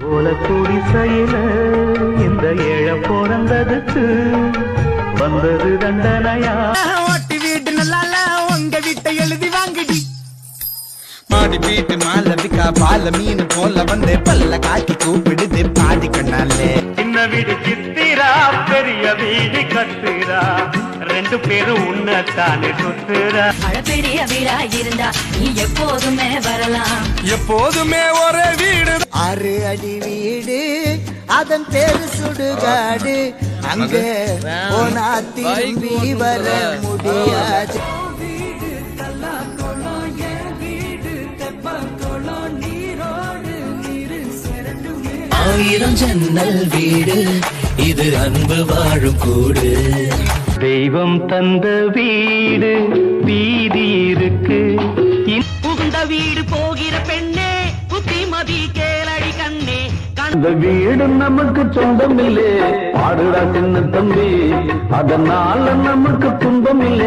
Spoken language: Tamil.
ஓலக்கூடி செயல இந்த ஏழ பிறந்ததுக்கு வந்தது தண்டனையா? ஓட்டி வீட்டு நல்லா உங்க வீட்டை எழுதி வாங்கடி. மாடி வீட்டு மாலவிக்கா பால மீன் போல வந்து பல்ல காட்டி கூப்பிடுது பாடி கண்ணாலே. சின்ன வீடு சித்திரா பெரிய வீடு கத்துரா ரெண்டு பேரும் உன்னத்தானே சுத்துரா. பெரிய வீடா இருந்தா நீ எப்போதுமே வரலாம். எப்போதுமே ஒரே வீடு. 6 அடி வீடு அதன் பேரு சுடுகாடு. அங்க போனா திரும்பி வர முடியாது. ஆயிரம் ஜன்னல் வீடு இது அன்பு வாழும் கூடு. தெய்வம் தந்த வீடு வீதி இருக்கு. புகுந்த வீடு போகிற பெண்ணே புத்திமதி கேளடி கண்ணே. இந்த வீடு நமக்கு சொந்தம் இல்லே பாடுடா சின்ன தம்பி, அதனால நமக்கு துன்பம் இல்லே.